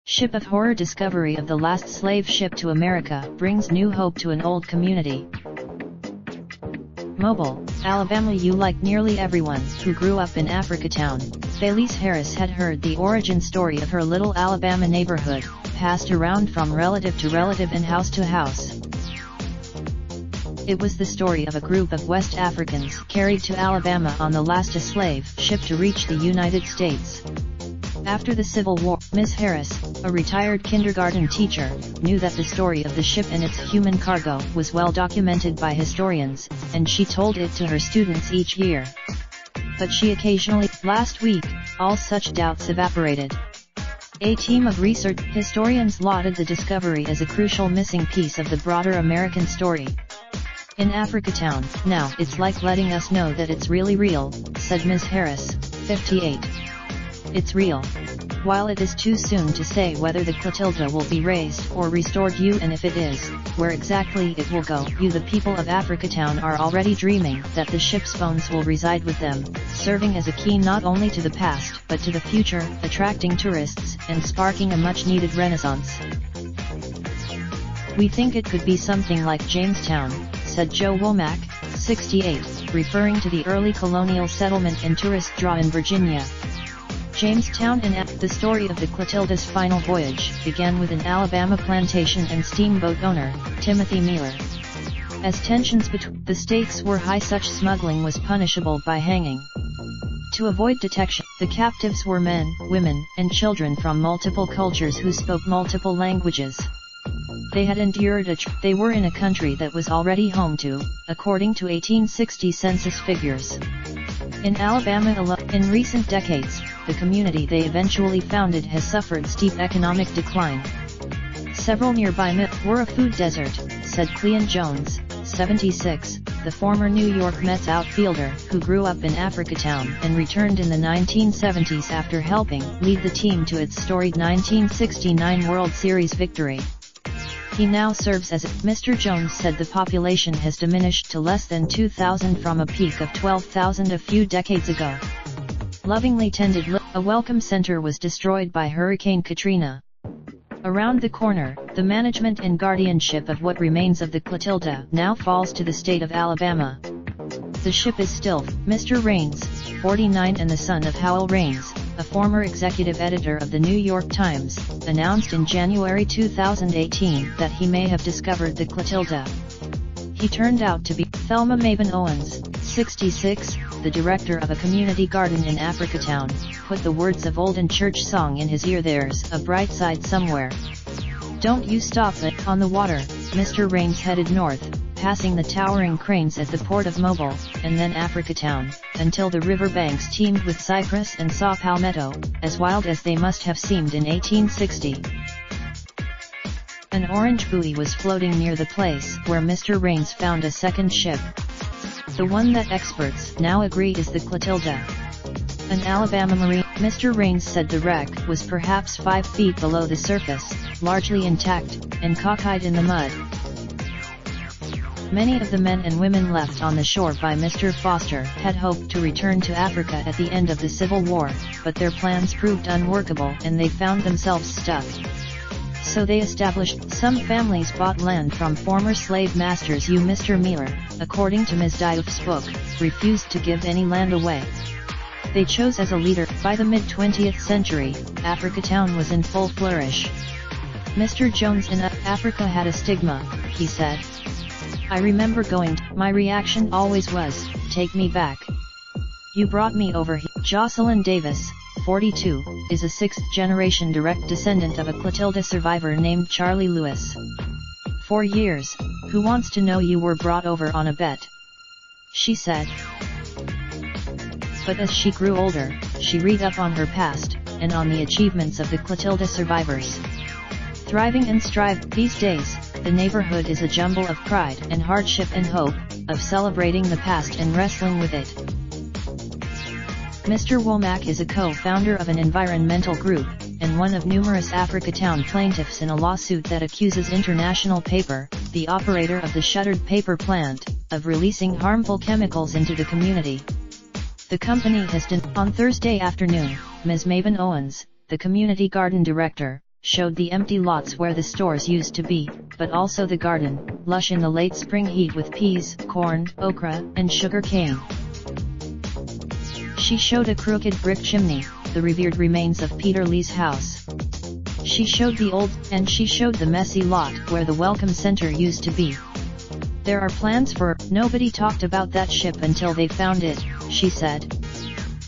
Ship of horror: discovery of the last slave ship to America brings new hope to an old community. Mobile, Alabama. Like nearly everyone who grew up in Africatown, Felice Harris had heard the origin story of her little Alabama neighborhood, passed around from relative to relative and house to house. It was the story of a group of West Africans carried to Alabama on the last slave ship to reach the United States. After the Civil War, Miss Harris, a retired kindergarten teacher, knew that the story of the ship and its human cargo was well documented by historians, and she told it to her students each year. But last week, all such doubts evaporated. A team of research historians lauded the discovery as a crucial missing piece of the broader American story. In Africatown, now it's like letting us know that it's really real, said Miss Harris, 58. It's real. While it is too soon to say whether the Clotilda will be raised or restored, and if it is, where exactly it will go, the people of Africatown are already dreaming that the ship's bones will reside with them, serving as a key not only to the past but to the future, attracting tourists and sparking a much-needed renaissance. We think it could be something like Jamestown, said Joe Womack, 68, referring to the early colonial settlement and tourist draw in Virginia. Jamestown. And the story of the Clotilda's final voyage began with an Alabama plantation and steamboat owner, Timothy Miller. As tensions between the states were high, such smuggling was punishable by hanging. To avoid detection, the captives were men, women, and children from multiple cultures who spoke multiple languages. They had endured they were in a country that was already home to, according to 1860 census figures. In Alabama alone, in recent decades, the community they eventually founded has suffered steep economic decline. Several nearby myths were a food desert, said Cleon Jones, 76, the former New York Mets outfielder who grew up in Africatown and returned in the 1970s after helping lead the team to its storied 1969 World Series victory. He now serves as Mr. Jones said the population has diminished to less than 2,000 from a peak of 12,000 a few decades ago. Lovingly tended, a welcome center was destroyed by Hurricane Katrina. Around the corner, the management and guardianship of what remains of the Clotilda now falls to the state of Alabama. The ship is still Mr. Raines, 49, and the son of Howell Raines, a former executive editor of the New York Times, announced in January 2018 that he may have discovered the Clotilda. He turned out to be Thelma Maven Owens, 66, the director of a community garden in Africatown, put the words of Olden Church song in his ear. There's a bright side somewhere. Don't you stop it. On the water, Mr. Raines headed north, passing the towering cranes at the port of Mobile, and then Africatown, until the river banks teemed with cypress and saw palmetto, as wild as they must have seemed in 1860. An orange buoy was floating near the place where Mr. Raines found a second ship. The one that experts now agree is the Clotilda. An Alabama Marine, Mr. Raines said the wreck was perhaps 5 feet below the surface, largely intact, and cockeyed in the mud. Many of the men and women left on the shore by Mr. Foster had hoped to return to Africa at the end of the Civil War, but their plans proved unworkable and they found themselves stuck. So they established. Some families bought land from former slave masters. Mr. Miller, according to Ms. Diouf's book, refused to give any land away. They chose as a leader. By the mid-20th century, Africatown was in full flourish. Mr. Jones in Africa had a stigma, he said. I remember going, my reaction always was, take me back. You brought me over here. Jocelyn Davis, 42, is a sixth-generation direct descendant of a Clotilda survivor named Charlie Lewis. 4 years, who wants to know you were brought over on a bet? She said. But as she grew older, she read up on her past, and on the achievements of the Clotilda survivors. Thriving and strive. These days, the neighborhood is a jumble of pride and hardship and hope, of celebrating the past and wrestling with it. Mr. Womack is a co-founder of an environmental group, and one of numerous Africatown plaintiffs in a lawsuit that accuses International Paper, the operator of the shuttered paper plant, of releasing harmful chemicals into the community. The company has denied. On Thursday afternoon, Ms. Maven Owens, the community garden director, showed the empty lots where the stores used to be, but also the garden, lush in the late spring heat with peas, corn, okra, and sugar cane. She showed a crooked brick chimney, the revered remains of Peter Lee's house. She showed the messy lot where the welcome center used to be. There are plans for, nobody talked about that ship until they found it, she said.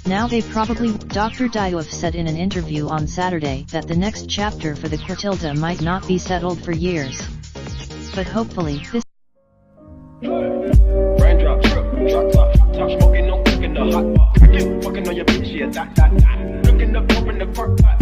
Now they probably, Dr. Diouf said in an interview on Saturday that the next chapter for the Clotilda might not be settled for years. But hopefully, this raindrop, drop top smoking, no cooking the hot pot. Fucking on your bitch, yeah, that. Looking up, open the park pot.